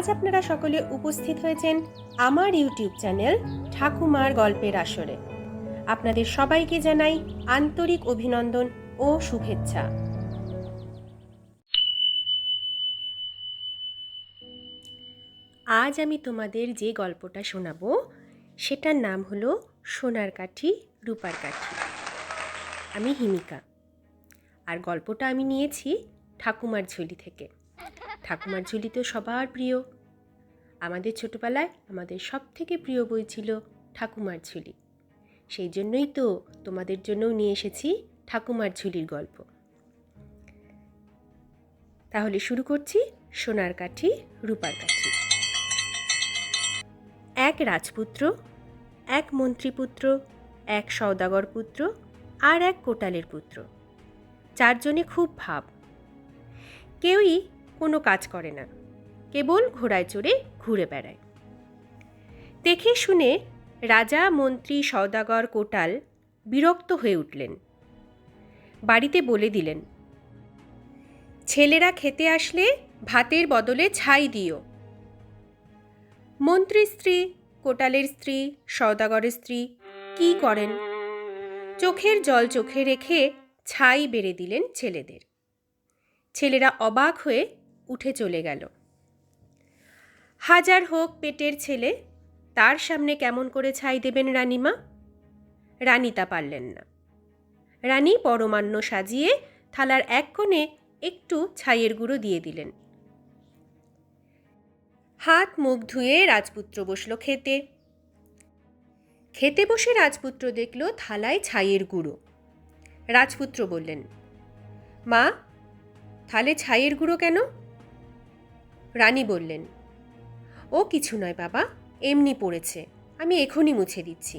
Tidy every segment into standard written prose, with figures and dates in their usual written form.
আজ আপনারা সকলে উপস্থিত হয়েছেন আমার ইউটিউব চ্যানেল ঠাকুমার গল্পের আসরে। আপনাদের সবাইকে জানাই আন্তরিক অভিনন্দন ও শুভেচ্ছা। আজ আমি তোমাদের যে গল্পটা শোনাবো সেটার নাম হলো সোনার কাঠি রূপার কাঠি। আমি হিমিকা, আর গল্পটা আমি নিয়েছি ঠাকুমার ঝুলি থেকে। ঠাকুমার ঝুলি তো সবার প্রিয়। আমাদের ছোটবেলায় আমাদের সব থেকে প্রিয় বই ছিল ঠাকুমার ঝুলি। সেই জন্যই তো তোমাদের জন্যও নিয়ে এসেছি ঠাকুমার ঝুলির গল্প। তাহলে শুরু করছি সোনার কাঠি রূপার কাঠি। এক রাজপুত্র, এক মন্ত্রীপুত্র, এক সওদাগর পুত্র আর এক কোটালের পুত্র, চারজনে খুব ভাব। কেউই কোনো কাজ করে না, কেবল ঘোড়ায় চড়ে ঘুরে বেড়ায়। দেখে শুনে রাজা, মন্ত্রী, সওদাগর, কোটাল বিরক্ত হয়ে উঠলেন। বাড়িতে বলে দিলেন, ছেলেরা খেতে আসলে ভাতের বদলে ছাই দিও। মন্ত্রীর স্ত্রী, কোটালের স্ত্রী, সওদাগরের স্ত্রী কি করেন? চোখের জল চোখে রেখে ছাই বেড়ে দিলেন ছেলেদের। ছেলেরা অবাক হয়ে উঠে চলে গেল। হাজার হোক পেটের ছেলে, তার সামনে কেমন করে ছাই দেবেন রানীমা? রানী তা পারলেন না। রানী পরমান্ন সাজিয়ে থালার এক কোণে একটু ছাইয়ের গুঁড়ো দিয়ে দিলেন। হাত মুখ ধুয়ে রাজপুত্র বসল খেতে। খেতে বসে রাজপুত্র দেখল থালায় ছাইয়ের গুঁড়ো। রাজপুত্র বললেন, মা, থালে ছাইয়ের গুঁড়ো কেন? রানী বললেন, ও কিছু নয় বাবা, এমনি পড়েছে, আমি এখনই মুছে দিচ্ছি।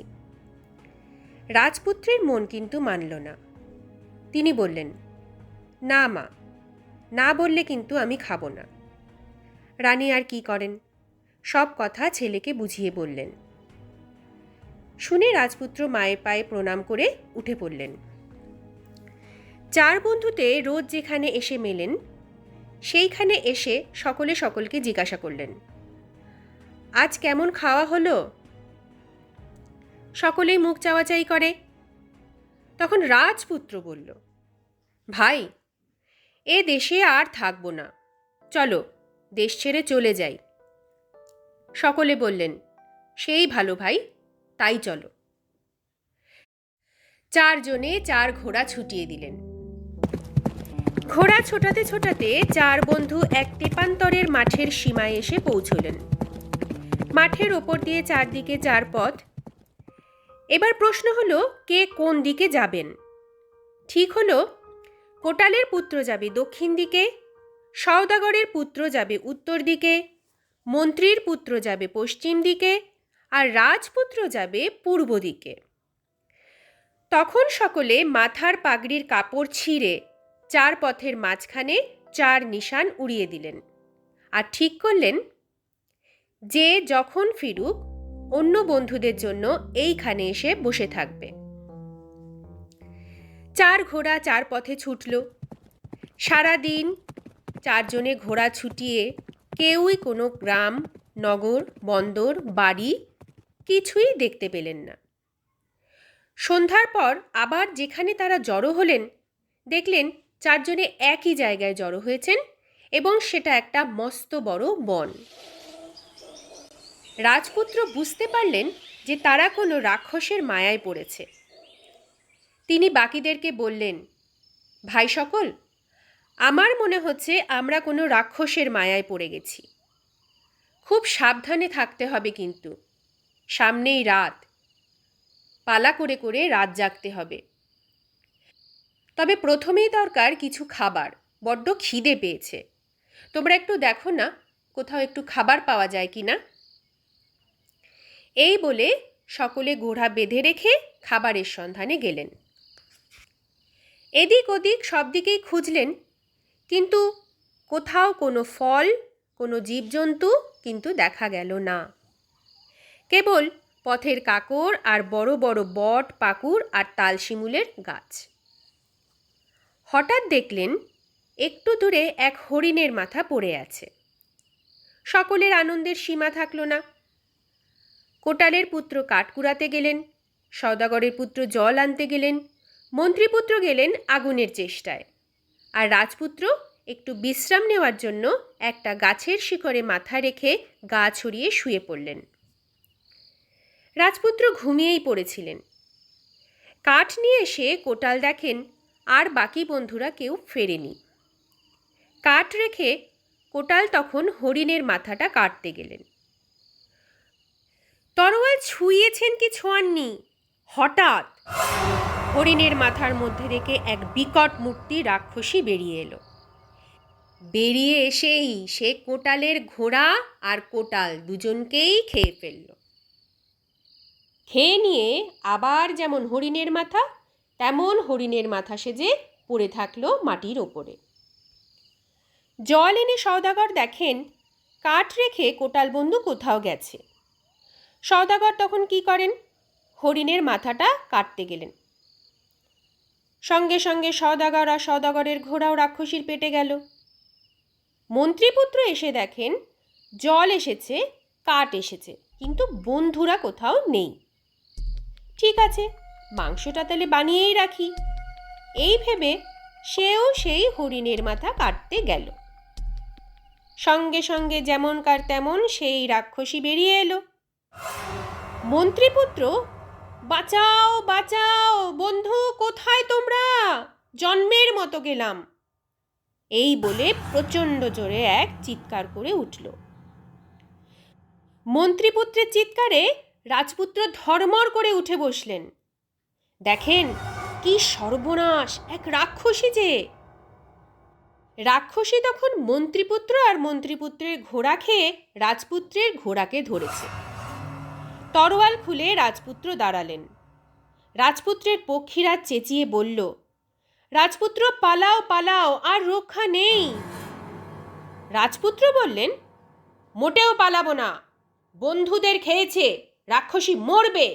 রাজপুত্রের মন কিন্তু মানল না। তিনি বললেন, না মা, না বললে কিন্তু আমি খাবো না। রানী আর কি করেন, সব কথা ছেলেকে বুঝিয়ে বললেন। শুনে রাজপুত্র মায়ের পায়ে প্রণাম করে উঠে পড়লেন। চার বন্ধুতে রোজ যেখানে এসে মেলেন, সেইখানে এসে সকলে সকলকে জিজ্ঞাসা করলেন, আজ কেমন খাওয়া হলো? সকলেই মুখ চাওয়াচাই করে। তখন রাজপুত্র বলল, ভাই, এ দেশে আর থাকবো না, চলো দেশ ছেড়ে চলে যাই। সকলে বললেন, সেই ভালো ভাই, তাই চলো। চারজনে চার ঘোড়া ছুটিয়ে দিলেন। ঘোড়া ছোটাতে ছোটাতে চার বন্ধু এক তেপান্তরের মাঠের সীমায় এসে পৌঁছলেন। মাঠের ওপর দিয়ে চারদিকে চার পথ। এবার প্রশ্ন হলো, কে কোন দিকে যাবেন? ঠিক হলো, কোটালের পুত্র যাবে দক্ষিণ দিকে, সওদাগরের পুত্র যাবে উত্তর দিকে, মন্ত্রীর পুত্র যাবে পশ্চিম দিকে, আর রাজপুত্র যাবে পূর্ব দিকে। তখন সকলে মাথার পাগড়ির কাপড় ছিঁড়ে চার পথের মাঝখানে চার নিশান উড়িয়ে দিলেন, আর ঠিক করলেন, যে যখন ফিরুক অন্য বন্ধুদের জন্য এইখানে এসে বসে থাকবে। চার ঘোড়া চার পথে ছুটল। সারাদিন চারজনে ঘোড়া ছুটিয়ে কেউই কোনো গ্রাম, নগর, বন্দর, বাড়ি কিছুই দেখতে পেলেন না। সন্ধ্যার পর আবার যেখানে তারা জড়ো হলেন, দেখলেন চারজনে একই জায়গায় জড়ো হয়েছেন, এবং সেটা একটা মস্ত বড় বন। রাজপুত্র বুঝতে পারলেন যে তারা কোনো রাক্ষসের মায়ায় পড়েছে। তিনি বাকিদেরকে বললেন, ভাই সকল, আমার মনে হচ্ছে আমরা কোনো রাক্ষসের মায়ায় পড়ে গেছি। খুব সাবধানে থাকতে হবে, কিন্তু সামনেই রাত, পালা করে করে রাত জাগতে হবে। তবে প্রথমেই দরকার কিছু খাবার, বড্ড খিদে পেয়েছে। তোমরা একটু দেখো না, কোথাও একটু খাবার পাওয়া যায় কি না। এই বলে সকলে ঘোড়া বেঁধে রেখে খাবারের সন্ধানে গেলেন। এদিক ওদিক সব দিকেই খুঁজলেন, কিন্তু কোথাও কোনো ফল, কোনো জীবজন্তু কিন্তু দেখা গেল না। কেবল পথের কাকর আর বড় বড় বট, পাকুর আর তালশিমুলের গাছ। হঠাৎ দেখলেন একটু দূরে এক হরিণের মাথা পড়ে আছে। সকলের আনন্দের সীমা থাকল না। কোটালের পুত্র কাঠ কুড়াতে গেলেন, সওদাগরের পুত্র জল আনতে গেলেন, মন্ত্রীপুত্র গেলেন আগুনের চেষ্টায়, আর রাজপুত্র একটু বিশ্রাম নেওয়ার জন্য একটা গাছের শিকড়ে মাথা রেখে গা ছড়িয়ে শুয়ে পড়লেন। রাজপুত্র ঘুমিয়েই পড়েছিলেন। কাঠ নিয়ে এসে কোটাল দেখেন আর বাকি বন্ধুরা কেউ ফেরেনি। কাঠ রেখে কোটাল তখন হরিণের মাথাটা কাটতে গেলেন। তরোয়াল ছুঁয়েছেন কি ছোঁয়াননি, হঠাৎ হরিণের মাথার মধ্যে থেকে এক বিকট মূর্তি রাক্ষসী বেরিয়ে এলো। বেরিয়ে এসেই সে কোটালের ঘোড়া আর কোটাল দুজনকেই খেয়ে ফেলল। খেয়ে নিয়ে আবার যেমন হরিণের মাথা তেমন হরিণের মাথা সেজে পড়ে থাকলো মাটির ওপরে। জল এনে সওদাগর দেখেন কাঠ রেখে কোটাল বন্ধু কোথাও গেছে। সওদাগর তখন কি করেন, হরিণের মাথাটা কাটতে গেলেন। সঙ্গে সঙ্গে সওদাগর আর সওদাগরের ঘোড়াও রাক্ষসীর পেটে গেল। মন্ত্রীপুত্র এসে দেখেন জল এসেছে, কাঠ এসেছে, কিন্তু বন্ধুরা কোথাও নেই। ঠিক আছে, মাংসটা তাহলে বানিয়েই রাখি, এই ভেবে সেও সেই হরিণের মাথা কাটতে গেল। সঙ্গে সঙ্গে যেমনকার তেমন সেই রাক্ষসী বেরিয়ে এলো। মন্ত্রীপুত্র, বাঁচাও বাঁচাও, বন্ধু কোথায় তোমরা, জন্মের মতো গেলাম, এই বলে প্রচণ্ড জোরে এক চিৎকার করে উঠল। মন্ত্রীপুত্রের চিৎকারে রাজপুত্র ধর্মর করে উঠে বসলেন। দেখেন কি সর্বনাশ, এক রাক্ষসী যে! রাক্ষসী তখন মন্ত্রীপুত্র আর মন্ত্রীপুত্রের ঘোড়া খেয়ে রাজপুত্রের ঘোড়াকে ধরেছে। তরোয়াল খুলে রাজপুত্র দাঁড়ালেন। রাজপুত্রের পক্ষীরা চেঁচিয়ে বলল, রাজপুত্র পালাও পালাও, আর রক্ষা নেই। রাজপুত্র বললেন, মোটেও পালাবো না, বন্ধুদের খেয়েছে, রাক্ষসী মরবে।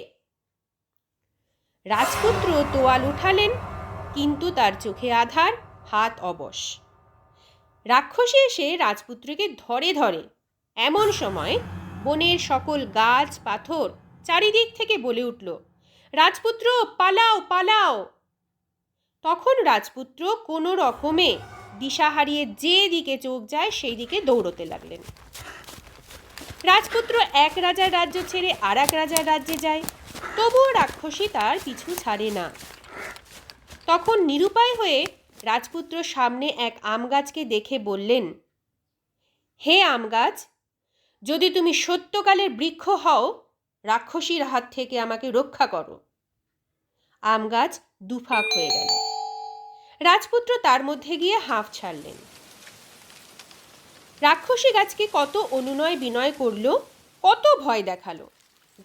রাজপুত্র তোয়াল উঠালেন, কিন্তু তার চোখে আঁধার, হাত অবশ। রাক্ষসী এসে রাজপুত্রকে ধরে ধরে। এমন সময় বনের সকল গাছ পাথর চারিদিক থেকে বলে উঠল, রাজপুত্র পালাও পালাও। তখন রাজপুত্র কোনো রকমে দিশা হারিয়ে যে দিকে চোখ যায় সেই দিকে দৌড়তে লাগলেন। রাজপুত্র এক রাজার রাজ্য ছেড়ে আর এক রাজার রাজ্যে যায়, তবুও রাক্ষসী তার পিছু ছাড়ে না। তখন নিরুপায় হয়ে রাজপুত্র সামনে এক আম গাছকে দেখে বললেন, হে আম গাছ, যদি তুমি সত্যকালের বৃক্ষ হও, রাক্ষসীর হাত থেকে আমাকে রক্ষা করো। আম গাছ দুফাক হয়ে গেল। রাজপুত্র তার মধ্যে গিয়ে হাঁফ ছাড়লেন। রাক্ষসী গাছকে কত অনুনয় বিনয় করল, কত ভয় দেখালো,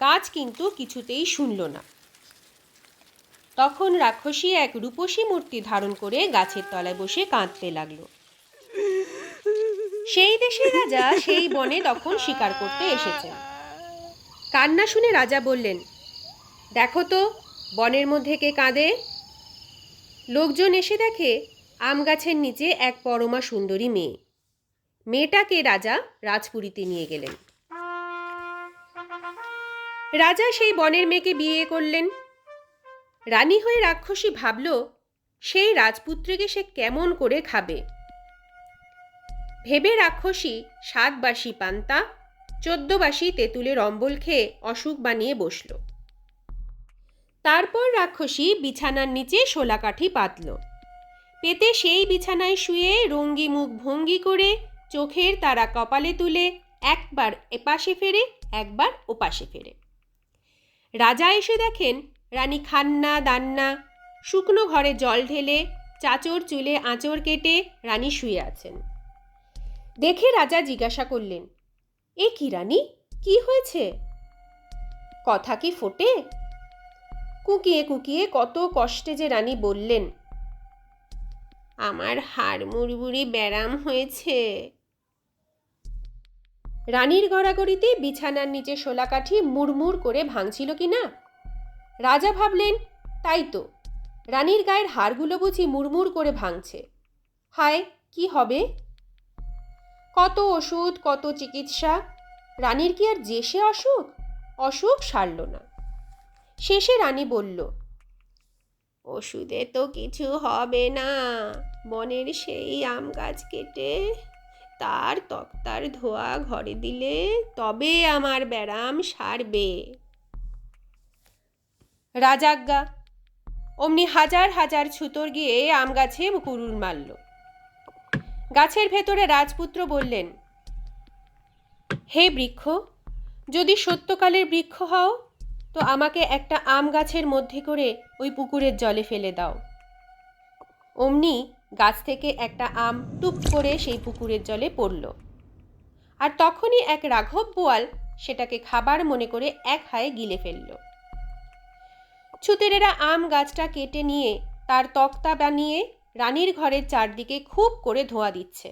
গাছ কিন্তু কিছুতেই শুনল না। তখন রাক্ষসী এক রূপসী মূর্তি ধারণ করে গাছের তলায় বসে কাঁদতে লাগলো। সেই দেশের রাজা সেই বনে তখন শিকার করতে এসেছেন। কান্না শুনে রাজা বললেন, দেখো তো বনের মধ্যে কে কাঁদে। লোকজন এসে দেখে আম গাছের নিচে এক পরমা সুন্দরী মেয়ে। মেয়েটাকে রাজা রাজপুরীতে নিয়ে গেলেন। রাজা সেই বনের মেয়েকে বিয়ে করলেন। রানী হয়ে রাক্ষসী ভাবল সেই রাজপুত্রকে সে কেমন করে খাবে। ভেবে রাক্ষসী 7 বাসি পান্তা 14 বাসি তেঁতুলের অম্বল খেয়ে অসুখ বানিয়ে বসল। তারপর রাক্ষসী বিছানার নিচে শোলাকাঠি পাতল, পেতে সেই বিছানায় শুয়ে রঙ্গি মুখ ভঙ্গি করে চোখের তারা কপালে তুলে একবার এপাশে ফেরে একবার ওপাশে ফেরে। রাজা এসে দেখেন রানী খান্না দান্না শুকনো ঘরে জল ঢেলে চাচর চুলে আঁচড় কেটে রানী শুয়ে আছেন। দেখে রাজা জিজ্ঞাসা করলেন, এ কি রানী, কি হয়েছে? কথা কি ফোটে? কুকিয়ে কুকিয়ে কত কষ্টে যে রানী বললেন, আমার হাড় মুড়মুড়ি ব্যারাম হয়েছে। রানীর গড়াগড়িতে বিছানার নিচে শোলাকাঠি মুড়মুড় করে ভাঙছিল কি না। রাজা ভাবলেন, তাই তো, রানীর গায়ের হাড়গুলো বুঝি মুড়মুড় করে ভাঙছে। হায়, কি হবে? কত ওষুধ, কত চিকিৎসা, রানীর কি আর যে সে অসুখ? অসুখ সারল না। শেষে রানী বলল, ওষুধে তো কিছু হবে না, বনের সেই আম গাছ কেটে তার তক্তার ধোয়া ঘরে দিলে তবে আমার ব্যারাম সারবে। রাজাজ্ঞা। অমনি হাজার হাজার ছুতোর গিয়ে আম গাছে কুড়ুল মারল। গাছের ভেতরে রাজপুত্র বললেন, হে বৃক্ষ, যদি সত্যকালের বৃক্ষ হও তো আমাকে একটা আম গাছের মধ্যে করে ওই পুকুরের জলে ফেলে দাও। অমনি গাছ থেকে একটা আম টুপ করে সেই পুকুরের জলে পড়ল। আর তখনই এক রাঘব বোয়াল সেটাকে খাবার মনে করে এক হায়ে গিলে ফেলল। ছুতেরেরা আম গাছটা কেটে নিয়ে তার তক্তা বানিয়ে রানীর ঘরের চারদিকে খুব করে ধোঁয়া দিচ্ছে।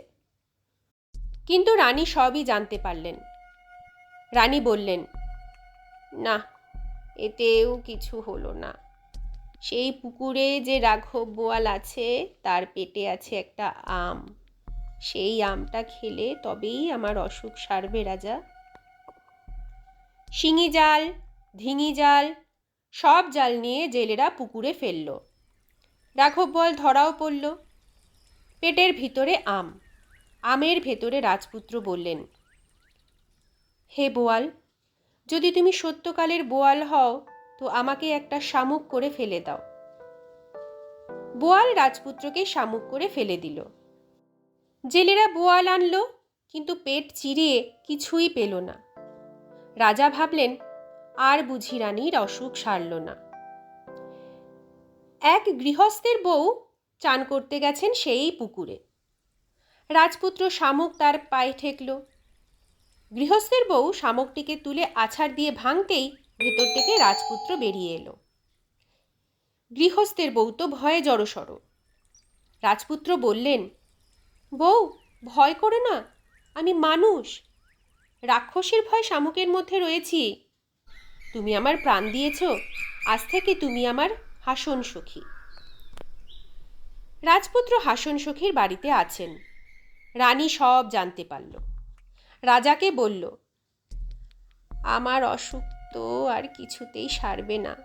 কিন্তু রানী সবই জানতে পারলেন। রানী বললেন, না, এতেও কিছু হলো না। সেই পুকুরে যে রাঘব বোয়াল আছে তার পেটে আছে একটা আম। সেই আমটা খেলে তবেই আমার অসুখ সারবে রাজা। শিঙি জাল, ধিঙি জাল, সব জাল নিয়ে জেলেরা পুকুরে ফেলল। রাঘব বোয়াল ধরাও পড়ল। পেটের ভিতরে আম, আমের ভেতরে রাজপুত্র বললেন, হে বোয়াল, যদি তুমি সত্যকালের বোয়াল হও তো আমাকে একটা শামুক করে ফেলে দাও। বোয়াল রাজপুত্রকে শামুক করে ফেলে দিল। জেলেরা বোয়াল আনলো, কিন্তু পেট চিরিয়ে কিছুই পেল না। রাজা ভাবলেন, আর বুঝি রানীর অসুখ সারল না। এক গৃহস্থের বউ চান করতে গেছেন সেই পুকুরে। রাজপুত্র শামুক তার পায়ে ঠেকল। গৃহস্থের বউ শামুকটিকে তুলে আছাড় দিয়ে ভাঙতেই ভেতর থেকে রাজপুত্র বেরিয়ে এলো। গৃহস্থের বউ তো ভয়ে জড়সড়। রাজপুত্র বললেন, বউ, ভয় করো না, আমি মানুষ। রাক্ষসীর ভয় শামুকের মধ্যে রয়েছি। তুমি আমার প্রাণ দিয়েছ, আজ থেকে তুমি আমার হাসন সখী। রাজপুত্র হাসন সখীর বাড়িতে আছেন। রানী সব জানতে পারল। রাজাকে বলল, আমার অসুখ তো আর কিছুতেই সারবে না।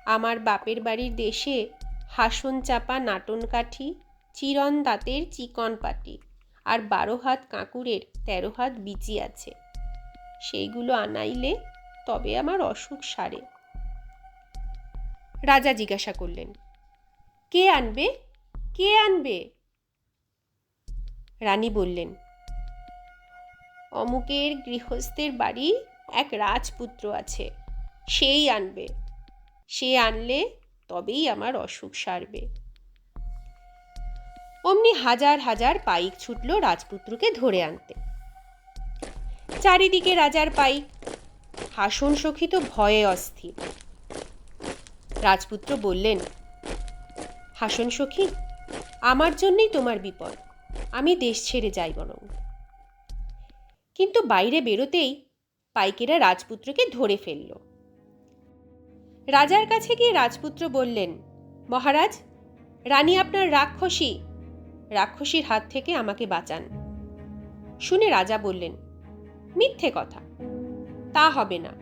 আমার বাপের বাড়ির দেশে হাসন চাপা নাটন কাঠি, চিরন দাঁতের চিকন পাটি আর 12 হাত কাঁকুরের 13 হাত বিচি আছে। সেইগুলো আনাইলে তবে আমার অসুখ সারে। রাজা জিজ্ঞাসা করলেন, কে আনবে, কে আনবে? রানী বললেন, অমুকের গৃহস্থের বাড়ি এক রাজপুত্র আছে, সেই আনবে। সে আনলে তবেই আমার অসুখ সারবে। অমনি হাজার হাজার পাইক ছুটল রাজপুত্রকে ধরে আনতে। চারিদিকে রাজার পাইক। হাসন সখী তো ভয়ে অস্থির। রাজপুত্র বললেন, হাসন সখী, আমার জন্যই তোমার বিপদ, আমি দেশ ছেড়ে যাই বরং। কিন্তু বাইরে বেরোতেই পাইকেরা রাজপুত্রকে ধরে ফেলল। রাজার কাছে গিয়ে রাজপুত্র বললেন, মহারাজ, রানী আপনার রাক্ষসী, রাক্ষসীর হাত থেকে আমাকে বাঁচান। শুনে রাজা বললেন, মিথ্যে কথা, তা হবে না।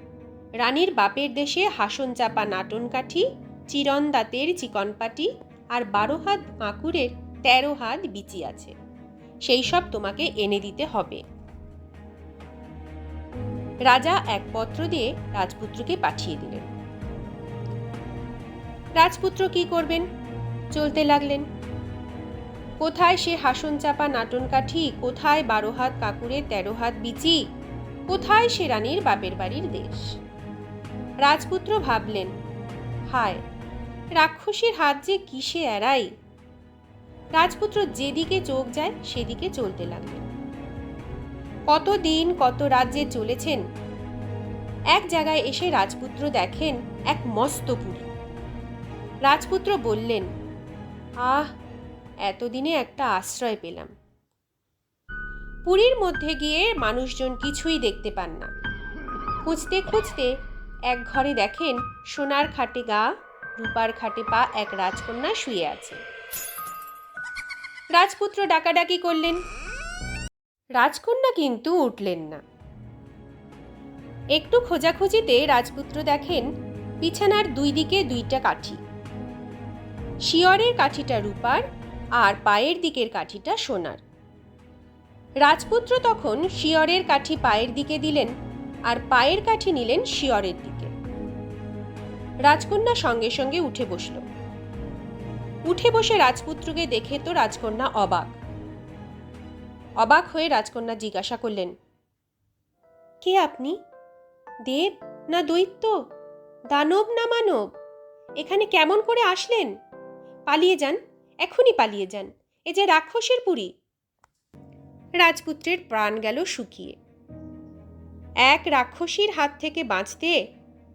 রানীর বাপের দেশে হাসন চাপা নাটন কাঠি, চিরন দাঁতের চিকন পাটি আর 12 হাত কাঁকুরের 13 হাত বিচি আছে, সেই সব তোমাকে এনে দিতে হবে। রাজা এক পত্র দিয়ে রাজপুত্রকে পাঠিয়ে দিলেন। রাজপুত্র কি করবেন, চলতে লাগলেন। কোথায় সে হাসন চাপা নাটন কাঠি, কোথায় 12 হাত কাঁকুরের 13 হাত বিচি, কোথায় সে রানীর বাপের বাড়ির দেশ। রাজপুত্র ভাবলেন, হায়, রাক্ষসীর হাত যে কিসে এড়াই। রাজপুত্র যেদিকে চোখ যায় সেদিকে চলতে লাগলেন। কতদিন কত রাজ্যে চলেছেন। এক জায়গায় এসে রাজপুত্র দেখেন এক মস্ত পুরী। রাজপুত্র বললেন, আহ, এতদিনে একটা আশ্রয় পেলাম। পুরীর মধ্যে গিয়ে মানুষজন কিছুই দেখতে পান না। খুঁজতে খুঁজতে এক ঘরে দেখেন সোনার খাটে গা, রূপার খাটে পা এক রাজকন্যা শুয়ে আছে। রাজপুত্র ডাকাডাকি করলেন, রাজকন্যা কিন্তু উঠলেন না। একটু খোঁজাখুঁজিতে রাজপুত্র দেখেন বিছানার দুই দিকে দুইটা কাঠি। শিয়রের কাঠিটা রূপার আর পায়ের দিকের কাঠিটা সোনার। রাজপুত্র তখন শিয়রের কাঠি পায়ের দিকে দিলেন আর পায়ের কাঠি নিলেন শিয়রের দিকে। রাজকন্যা সঙ্গে সঙ্গে উঠে বসল। উঠে বসে রাজপুত্রকে দেখে তো রাজকন্যা অবাক। অবাক হয়ে রাজকন্যা জিজ্ঞাসা করলেন, কে আপনি? দেব না দৈত্য, দানব না মানব? এখানে কেমন করে আসলেন? পালিয়ে যান, এখনই পালিয়ে যান, এ যে রাক্ষসের পুরী। রাজপুত্রের প্রাণ গেল শুকিয়ে। এক রাক্ষসীর হাত থেকে বাঁচতে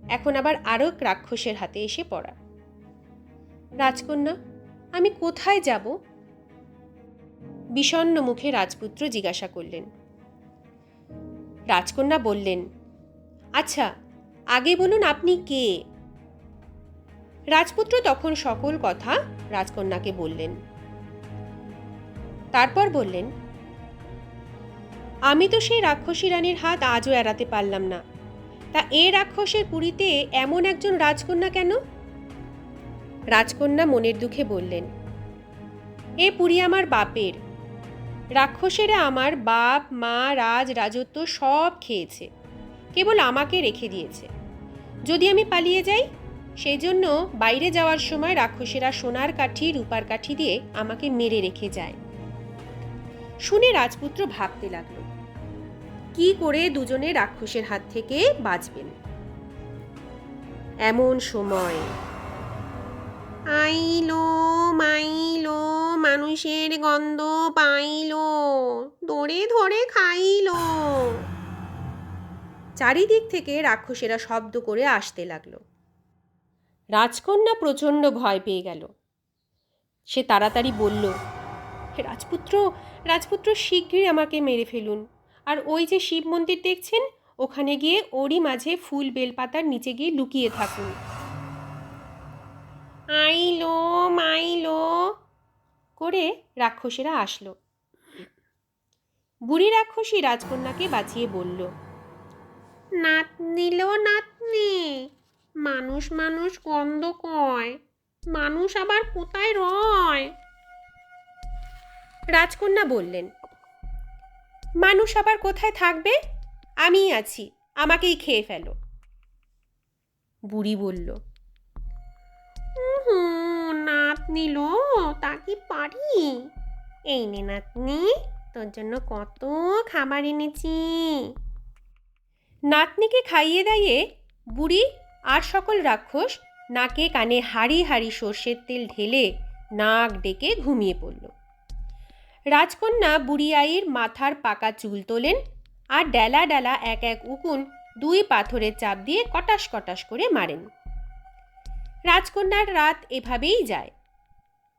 এখন আবার আরো রাক্ষসের হাতে এসে পড়া। রাজকন্যা, আমি কোথায় যাব? বিষণ্ণ মুখে রাজপুত্র জিজ্ঞাসা করলেন। রাজকন্যা বললেন, আচ্ছা, আগে বলুন আপনি কে? রাজপুত্র তখন সকল কথা রাজকন্যাকে বললেন। তারপর বললেন, আমি তো সেই রাক্ষসী রানীর হাত আজও এড়াতে পারলাম না, তা এ রাক্ষসের পুরীতে এমন একজন রাজকন্যা কেন? রাজকন্যা মনের দুঃখে বললেন, এ পুরী আমার বাপের। রাক্ষসেরা আমার বাপ মা রাজত্ব সব খেয়েছে, কেবল আমাকে রেখে দিয়েছে। যদি আমি পালিয়ে যাই, সেই জন্য বাইরে যাওয়ার সময় রাক্ষসেরা সোনার কাঠি রূপার কাঠি দিয়ে আমাকে মেরে রেখে যায়। শুনে রাজপুত্র ভাবতে লাগল, কি করে দুজনে রাক্ষসের হাত থেকে বাঁচবেন। এমন সময় আইলো মাইলো, মানুষের গন্ধ পাইলো, দৌড়ে ধরে খাইলো। চারিদিক থেকে রাক্ষসেরা শব্দ করে আসতে লাগলো। রাজকন্যা প্রচণ্ড ভয় পেয়ে গেল। সে তাড়াতাড়ি বলল, রাজপুত্র রাজপুত্র শীঘ্রই আমাকে মেরে ফেলুন, আর ওই যে শিব মন্দির দেখছেন, ওখানে গিয়ে ওরই মাঝে ফুল বেলপাতার নিচে গিয়ে লুকিয়ে থাকুন। আইলো মাইলো করে রাক্ষসেরা আসলো। বুড়ি রাক্ষসী রাজকন্যাকে বাঁচিয়ে বলল, নাতনি লো নাতনি, মানুষ মানুষ গন্ধ কয়, মানুষ আবার কোথায় রয়? রাজকন্যা বললেন, মানুষ আবার কোথায় থাকবে? আমিই আছি, আমাকেই খেয়ে ফেলো। বুড়ি বলল, নাতনি লো, তা কি পারি? এই নে নাতনি, তোর জন্য কত খাবার এনেছি। নাতনিকে খাইয়ে দাইয়ে বুড়ি আর সকল রাক্ষস নাকে কানে হাড়ি হাড়ি সর্ষের তেল ঢেলে নাক ডেকে ঘুমিয়ে পড়ল। রাজকন্যা বুড়ি আইর মাথার পাকা চুল তোলেন আর ডেলা ডেলা এক এক উকুন দুই পাথরের চাপ দিয়ে কটাস কটাস করে মারেন। রাজকন্যার রাত এভাবেই যায়।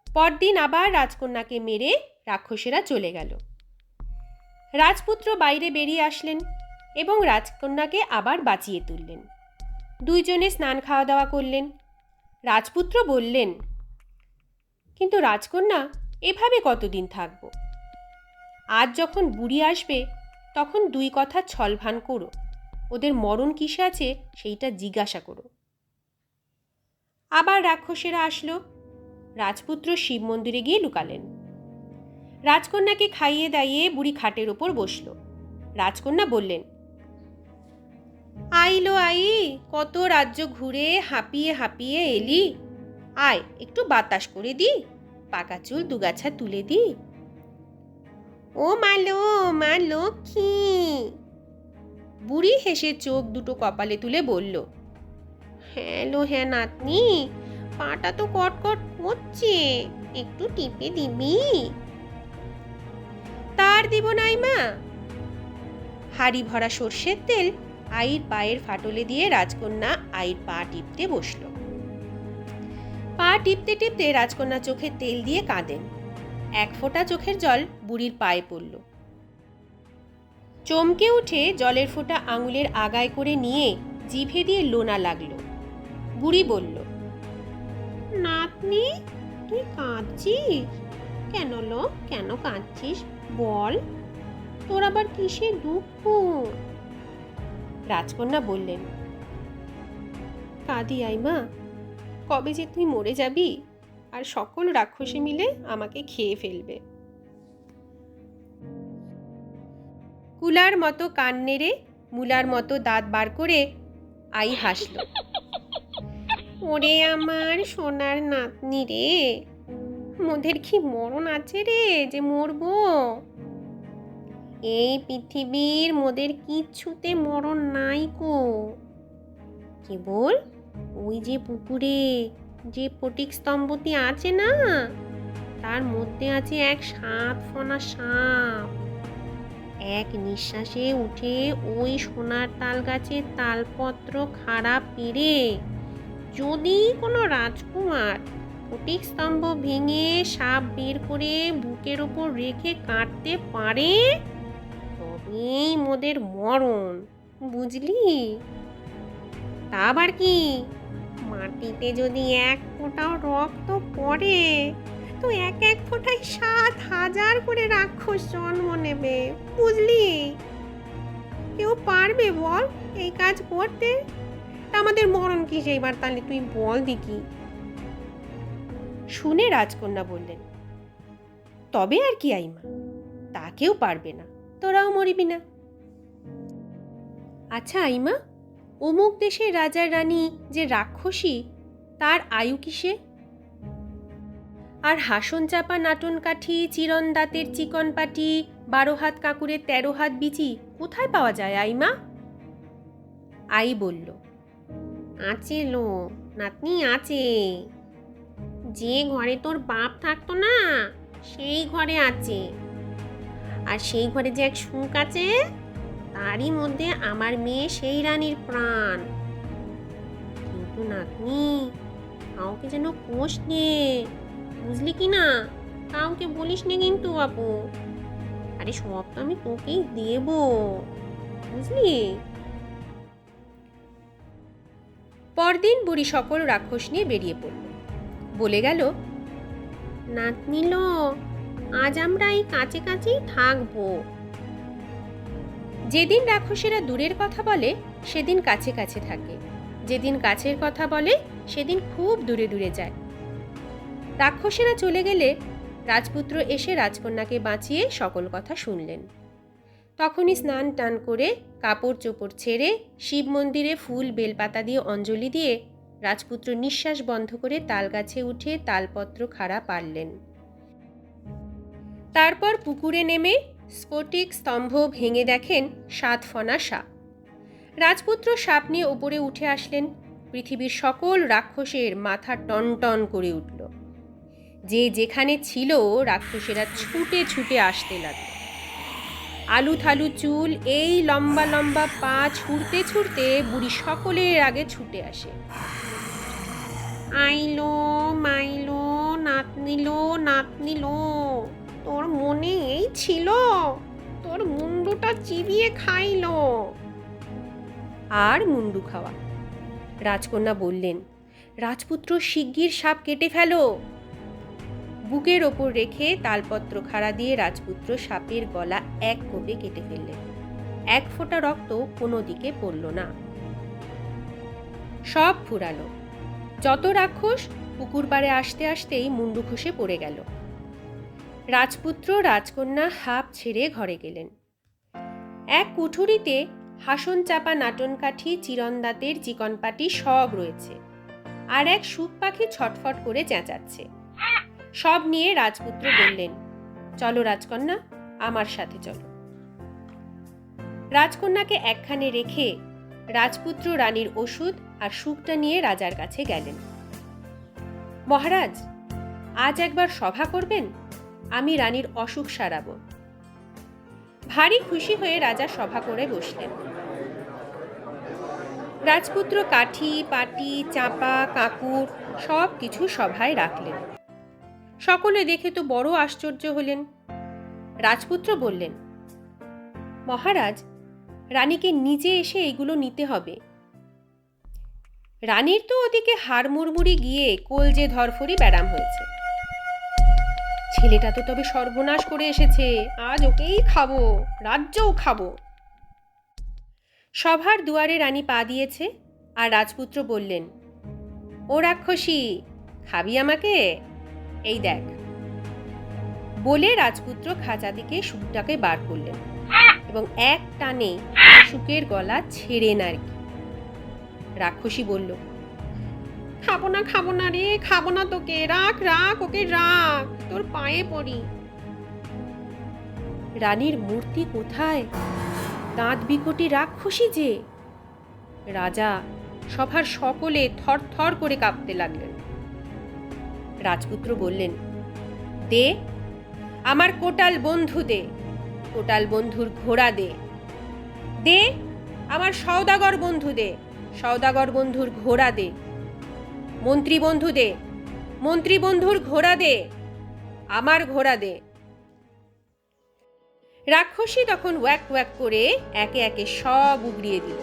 পরদিন আবার রাজকন্যাকে মেরে রাক্ষসেরা চলে গেল। রাজপুত্র বাইরে বেরিয়ে আসলেন এবং রাজকন্যাকে আবার বাঁচিয়ে তুললেন। দুইজনে স্নান খাওয়া দাওয়া করলেন। রাজপুত্র বললেন, কিন্তু রাজকন্যা, এভাবে কতদিন থাকব? আজ যখন বুড়ি আসবে তখন দুই কথা ছলভান করো, ওদের মরণ কিসে আছে সেইটা জিজ্ঞাসা করো। আবার রাক্ষসেরা আসলো। রাজপুত্র শিব মন্দিরে গিয়ে লুকালেন। রাজকন্যাকে খাইয়ে দাইয়ে বুড়ি খাটের ওপর বসল। রাজকন্যা বললেন, আইলো আই, কত রাজ্য ঘুরে হাঁপিয়ে হাঁপিয়ে এলি, আয় একটু বাতাস করে দি, পাকা চুল দুগাছা তুলে দি। ও মালো মা লক্ষ্মী। বুড়ি হেসে চোখ দুটো কপালে তুলে বলল, হ্যালো হ্যাঁ নাতনি, পাটা তো কটকট করছে, একটু টিপে দিবি? তার দিব নাই মা। হাড়ি ভরা সর্ষের তেল আইর পায়ের ফাটলে দিয়ে রাজকন্যা আইর পা টিপতে বসল। পা টিপতে টিপতে রাজকন্যা চোখে তেল দিয়ে কাঁদেন। এক ফোঁটা চোখের জল বুড়ির পায়ে পড়ল। চমকে উঠে জলের ফোঁটা আঙুলের আগায় করে নিয়ে জিভে দিয়ে লোনা লাগলো। বুড়ি বলল, নাতনি, তুই কাঁদছিস কেন? লো, কেন কাঁদছিস বল? তোর আবার কিসের দুঃখ? রাজকন্যা বললেন, কাঁদি আইমা, কবে যে তুই মরে যাবি আর সকল রাক্ষসী মিলে আমাকে খেয়ে ফেলবে। কুলার মতো কান নেড়ে মুলার মতো দাঁত বার করে আই হাসল। ওরে আমার সোনার নাতনি রে, মোদের কি মরণ আছে রে যে মরবো? এই পৃথিবীর মোদের কিচ্ছুতে মরণ নাই কো। কেবল ওই যে পুকুরে যে ফটিক স্তম্ভটি আছে না, তার মধ্যে আছে এক 7 ফনা সাপ। এক নিঃশ্বাসে উঠে ওই সোনার তাল গাছের তালপত্র খাড়া পেরে যদি কোনো রাজকুমার ফটিক স্তম্ভ ভেঙে সাপ বের করে বুকের ওপর রেখে কাটতে পারে, তবেই মোদের মরণ, বুঝলি? তা আবার কি, মাটিতে যদি এক ফোঁটাও রক্ত পড়ে তো এক এক ফোঁটায় 7,000 করে রাক্ষস জন্ম নেবে, বুঝলি? কেউ পারবে বল এই কাজ করতে? তা আমাদের মরণ কি সেইবার, তাহলে তুই বল দেখি। শুনে রাজকন্যা বললেন, তবে আর কি আইমা, তা কেউ পারবে না, তোরাও মরিবি না। আচ্ছা আইমা, অমুক দেশের রাজার রানী যে রাক্ষসী, তার আয়ু কিসে? আর হাসন চাপা নাটন কাঠি, চিরন দাঁতের চিকন পাটি, 12 হাত কাকুরের 13 হাত বিচি কোথায় পাওয়া যায় আইমা? আই বলল, আছে লো নাতনি, আছে। যে ঘরে তোর বাপ থাকতো না, সেই ঘরে আছে। আর সেই ঘরে যে এক সুখ আছে, তারই মধ্যে আমার মেয়ে সেই রানীর প্রাণ। কিন্তু নাতনি, কাউকে যেন কোষ নে, বুঝলি কি না? কাউকে বলিস নে কিন্তু বাপু। আরে সব তো আমি তোকেই দেব, বুঝলি? পরদিন বুড়ি সকল রাক্ষস নিয়ে বেরিয়ে পড়ল। বলে গেল, নাতনি লো, আজ আমরা এই কাছে কাছেই থাকবো। যেদিন রাক্ষসেরা দূরের কথা বলে সেদিন কাছে কাছে থাকে, যেদিন কাছের কথা বলে সেদিন খুব দূরে দূরে যায়। রাক্ষসেরা চলে গেলে রাজপুত্র এসে রাজকন্যাকে বাঁচিয়ে সকল কথা শুনলেন। তখনই স্নান টান করে কাপড় চোপড় ছেড়ে শিব মন্দিরে ফুল বেলপাতা দিয়ে অঞ্জলি দিয়ে রাজপুত্র নিঃশ্বাস বন্ধ করে তালগাছে উঠে তালপত্র খাড়া পারলেন। তারপর পুকুরে নেমে স্ফটিক স্তম্ভ ভেঙে দেখেন 7 ফনা সাপ। রাজপুত্র সাপ নিয়ে ওপরে উঠে আসলেন। পৃথিবীর সকল রাক্ষসের মাথা টনটন করে উঠল। যে যেখানে ছিল রাক্ষসেরা ছুটে ছুটে আসতে লাগলো। আলু থালু চুল, এই লম্বা লম্বা পা ছুটতে ছুটতে বুড়ি সকলের আগে ছুটে আসে। আইলো মাইলো, নাতনিলো নাতনিলো, তোর মনে এই ছিল, তোর মুন্ডুটা চিবিয়ে খাইলো। আর মুন্ডু খাওয়া। রাজকন্যা বললেন, রাজপুত্র শিগগির সাপ কেটে ফেলো। বুকের ওপর রেখে তালপত্র খাড়া দিয়ে রাজপুত্র সাপের গলা এক কোপে কেটে ফেললেন। 1 ফোঁটা রক্ত কোনো দিকে পড়ল না। সব ফুরালো। যত রাক্ষস পুকুর পাড়ে আসতে আসতেই মুন্ডু খসে পড়ে গেল। রাজপুত্র রাজকন্যা হাঁপ ছেড়ে ঘরে গেলেন। এক কুঠুরিতে হাসন চাপা নাটন কাঠি, চিরন দাঁতের চিকন পাটি সব রয়েছে। আর এক সুখ পাখি ছটফট করে চেঁচাচ্ছে। সব নিয়ে রাজপুত্র বললেন, চলো রাজকন্যা, আমার সাথে চলো। রাজকন্যাকে একখানে রেখে রাজপুত্র রানীর ওষুধ আর সুখটা নিয়ে রাজার কাছে গেলেন। মহারাজ, আজ একবার সভা করবেন, আমি রানীর অসুখ সারাব। ভারী খুশি হয়ে রাজা সভা করে বসলেন। রাজপুত্র কাঠি, পাটি, চাপা, কাঁকুর সব কিছু সভায় রাখলেন। সকলে দেখে তো বড় আশ্চর্য হলেন। রাজপুত্র বললেন, মহারাজ, রানীকে নিজে এসে এগুলো নিতে হবে। রানীর তো ওদিকে হাড় মুড়মুড়ি গিয়ে কলজে ধরফরি ব্যারাম হয়েছে। ছেলেটা তো তবে সর্বনাশ করে এসেছে, আজ ওকেই খাবো, রাজ্যও খাবো। সভার দুয়ারে রানী পা দিয়েছে, আর রাজপুত্র বললেন, ও রাক্ষসী, খাবি আমাকে? এই দেখ। বলে রাজপুত্র খাঁচা থেকে শুকটাকে বার করলেন এবং এক টানে শুকের গলা ছেড়ে নারকি। রাক্ষসী বলল, খাবো না রে, খাবো না তোকে, রাখ রাখ, ওকে রাখ, তোর পায়ে পড়ি। রানীর মূর্তি কোথায়? দাঁত বিকটি রাক্ষসী যে। রাজা, সভার সকলে থর থর করে কাঁপতে লাগলেন। রাজপুত্র বললেন, দে, আমার কোটাল বন্ধু দে, কোটাল বন্ধুর ঘোড়া দে। দে, আমার সওদাগর বন্ধু দে, সওদাগর বন্ধুর ঘোড়া দে। মন্ত্রী বন্ধু দে, মন্ত্রী বন্ধুর ঘোড়া দে, আমার ঘোড়া দে। রাক্ষসী তখন ওয়াক ওয়াক করে একে একে সব উগড়িয়ে দিল।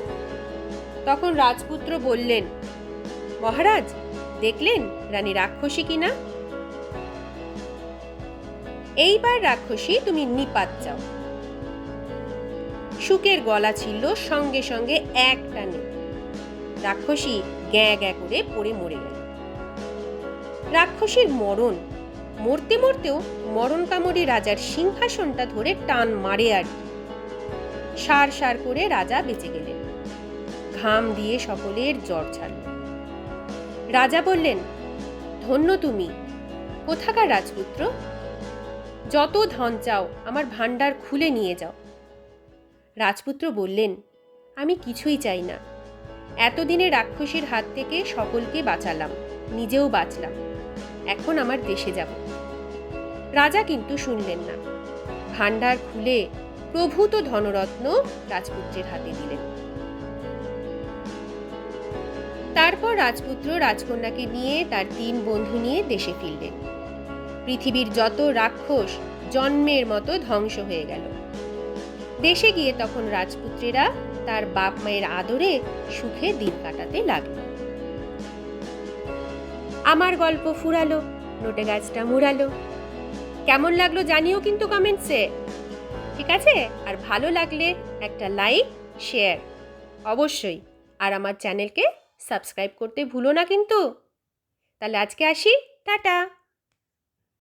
তখন রাজপুত্র বললেন, মহারাজ, দেখলেন রানী রাক্ষসী কিনা? এইবার রাক্ষসী তুমি নিপাত চাও। শুকের গলা ছিল সঙ্গে সঙ্গে এক টানে। রাক্ষসী গ্যাঁ গ্যাঁ করে পড়ে মরে গেল। রাক্ষসীর মরণ, মরতে মরতেও মরণ কামড়ে রাজার সিংহাসনটা ধরে টান মারে আর কি। সার সার করে রাজা বেঁচে গেলেন। ঘাম দিয়ে সকলের জ্বর ছাড়ল। রাজা বললেন, ধন্য তুমি, কোথাকার রাজপুত্র? যত ধন চাও আমার ভাণ্ডার খুলে নিয়ে যাও। রাজপুত্র বললেন, আমি কিছুই চাই না। এতদিনে রাক্ষসীর হাত থেকে সকলকে বাঁচালাম, নিজেও বাঁচলাম। এখন আমার দেশে যাব। রাজা কিন্তু শুনলেন না। ভাণ্ডার খুলে প্রভূত ধনরত্ন রাজপুত্রের হাতে দিলেন। তারপর রাজপুত্র রাজকন্যাকে নিয়ে তার 3 বন্ধু নিয়ে দেশে ফিরলেন। পৃথিবীর যত রাক্ষস জন্মের মতো ধ্বংস হয়ে গেল। দেশে গিয়ে তখন রাজপুত্রেরা তার বাপ মায়ের আদরে সুখে দিন কাটাতে লাগল। আমার গল্প ফুরালো, নোটে গাছটা মুড়ালো। কেমন লাগলো জানিও কিন্তু কমেন্টসে, ঠিক আছে? আর ভালো লাগলে একটা লাইক, শেয়ার অবশ্যই, আর আমার চ্যানেলকে সাবস্ক্রাইব করতে ভুলো না কিন্তু। তাহলে আজকে আসি, টাটা।